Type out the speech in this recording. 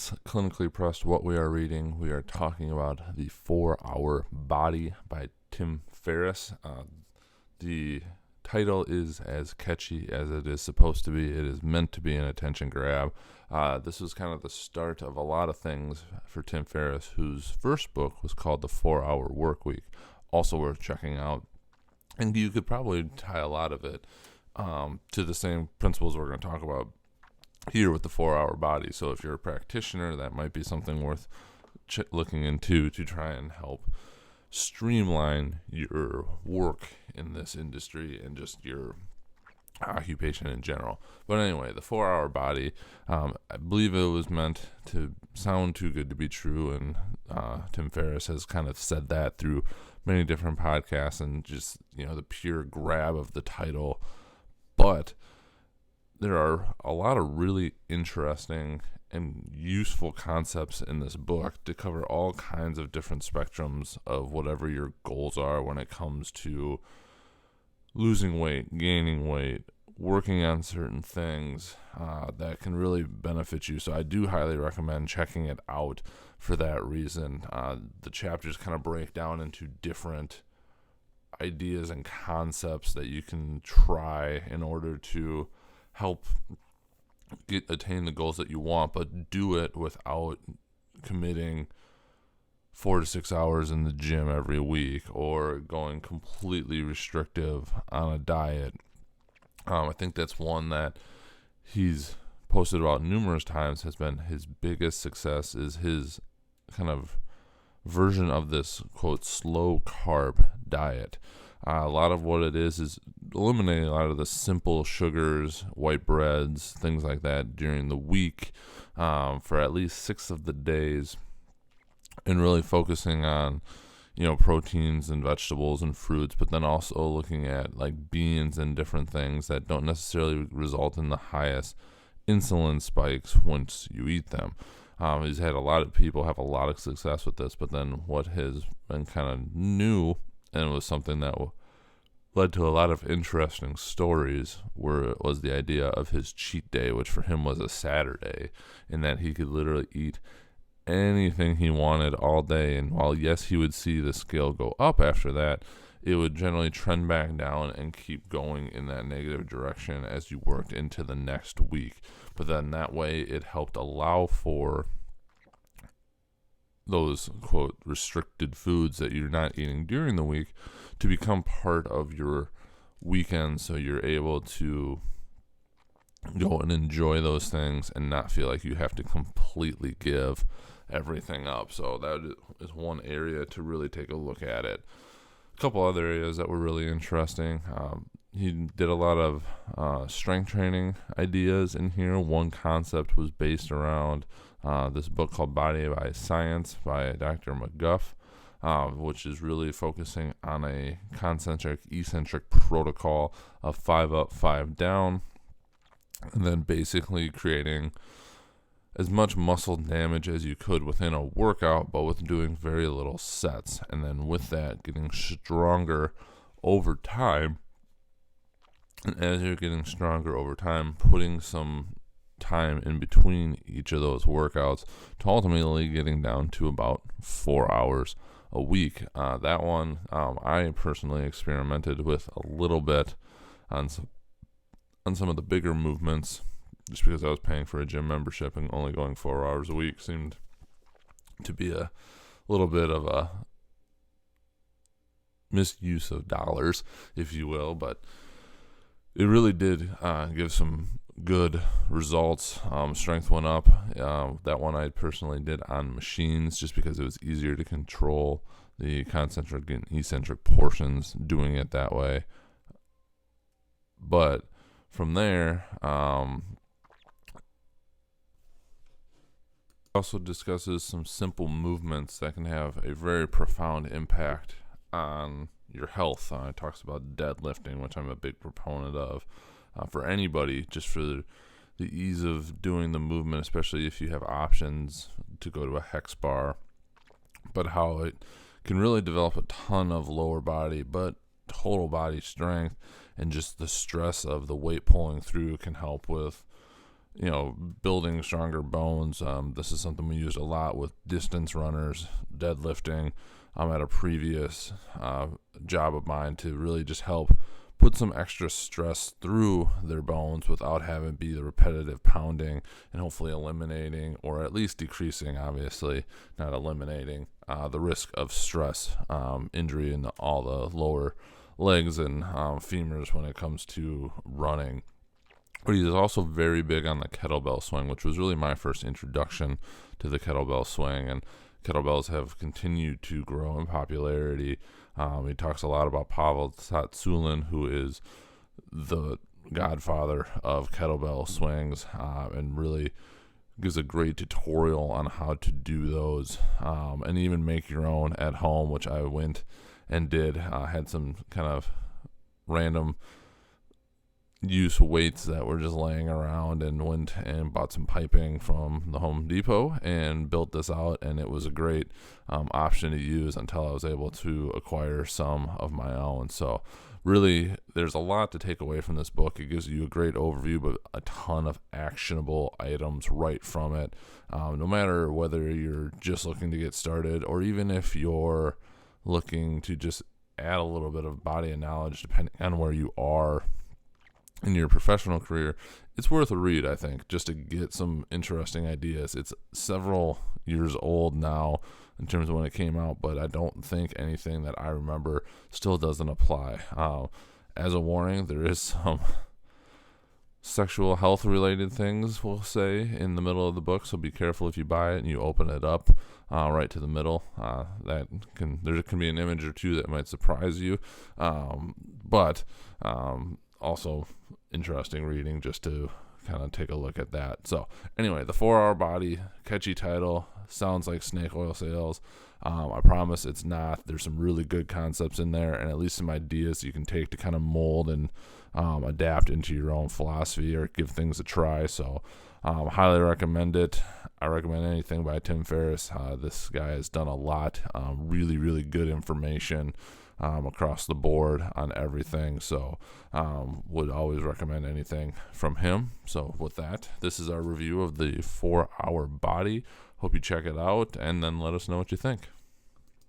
this Clinically Pressed, what we are reading, we are talking about The 4-Hour Body by Tim Ferriss. The title is as catchy as it is supposed to be. It is meant to be an attention grab. This was kind of the start of a lot of things for Tim Ferriss, whose first book was called The 4-Hour Workweek, also worth checking out. And you could probably tie a lot of it to the same principles we're going to talk about here with the 4-Hour Body. So if you're a practitioner, that might be something worth looking into to try and help streamline your work in this industry and just your occupation in general. But anyway, the 4-Hour Body, I believe it was meant to sound too good to be true, and Tim Ferriss has kind of said that through many different podcasts and just, the pure grab of the title. But there are a lot of really interesting and useful concepts in this book to cover all kinds of different spectrums of whatever your goals are when it comes to losing weight, gaining weight, working on certain things that can really benefit you. So I do highly recommend checking it out for that reason. The chapters kind of break down into different ideas and concepts that you can try in order to help attain the goals that you want, but do it without committing 4 to 6 hours in the gym every week or going completely restrictive on a diet. I think that's one that he's posted about numerous times, has been his biggest success, is his kind of version of this, quote, slow carb diet. A lot of what it is eliminating a lot of the simple sugars, white breads, things like that during the week for at least 6 of the days, and really focusing on, proteins and vegetables and fruits, but then also looking at like beans and different things that don't necessarily result in the highest insulin spikes once you eat them. He's had a lot of people have a lot of success with this, but then what has been kind of new and was something that led to a lot of interesting stories was the idea of his cheat day, which for him was a Saturday, in that he could literally eat anything he wanted all day. And while, yes, he would see the scale go up after that, it would generally trend back down and keep going in that negative direction as you worked into the next week. But then that way it helped allow for those, quote, restricted foods that you're not eating during the week to become part of your weekend, so you're able to go and enjoy those things and not feel like you have to completely give everything up. So that is one area to really take a look at it. A couple other areas that were really interesting. He did a lot of strength training ideas in here. One concept was based around this book called Body by Science by Dr. McGuff, which is really focusing on a concentric-eccentric protocol of 5 up, 5 down, and then basically creating as much muscle damage as you could within a workout, but with doing very little sets. And then with that, getting stronger over time. And as you're getting stronger over time, putting some time in between each of those workouts to ultimately getting down to about 4 hours a week. That one, I personally experimented with a little bit on some of the bigger movements, just because I was paying for a gym membership and only going 4 hours a week seemed to be a little bit of a misuse of dollars, if you will. But it really did give some good results. Strength went up. That one I personally did on machines just because it was easier to control the concentric and eccentric portions doing it that way. But from there, also discusses some simple movements that can have a very profound impact on your health. It talks about deadlifting, which I'm a big proponent of for anybody, just for the ease of doing the movement, especially if you have options to go to a hex bar, but how it can really develop a ton of lower body but total body strength, and just the stress of the weight pulling through can help with building stronger bones. This is something we used a lot with distance runners, deadlifting. At a previous job of mine to really just help put some extra stress through their bones without having be the repetitive pounding, and hopefully eliminating, or at least decreasing, obviously not eliminating, the risk of stress, injury in all the lower legs and femurs when it comes to running. But he's also very big on the kettlebell swing, which was really my first introduction to the kettlebell swing. And kettlebells have continued to grow in popularity. He talks a lot about Pavel Tsatsouline, who is the godfather of kettlebell swings, and really gives a great tutorial on how to do those, and even make your own at home, which I went and did. Had some kind of random use weights that were just laying around, and went and bought some piping from the Home Depot and built this out, and it was a great option to use until I was able to acquire some of my own. So really, there's a lot to take away from this book. It gives you a great overview, but a ton of actionable items right from it. No matter whether you're just looking to get started, or even if you're looking to just add a little bit of body and knowledge, depending on where you are in your professional career, it's worth a read, I think, just to get some interesting ideas. It's several years old now in terms of when it came out, but I don't think anything that I remember still doesn't apply. As a warning, there is some sexual health related things, we'll say, in the middle of the book, so be careful if you buy it and you open it up right to the middle. There can be an image or two that might surprise you, but also interesting reading just to kind of take a look at that. So anyway, the 4-Hour Body, catchy title, sounds like snake oil sales. I promise it's not. There's some really good concepts in there, and at least some ideas you can take to kind of mold and adapt into your own philosophy or give things a try. So highly recommend it. I recommend anything by Tim Ferriss. This guy has done a lot, really, really good information across the board on everything. So would always recommend anything from him. So with that, this is our review of the 4-Hour Body. Hope you check it out and then let us know what you think.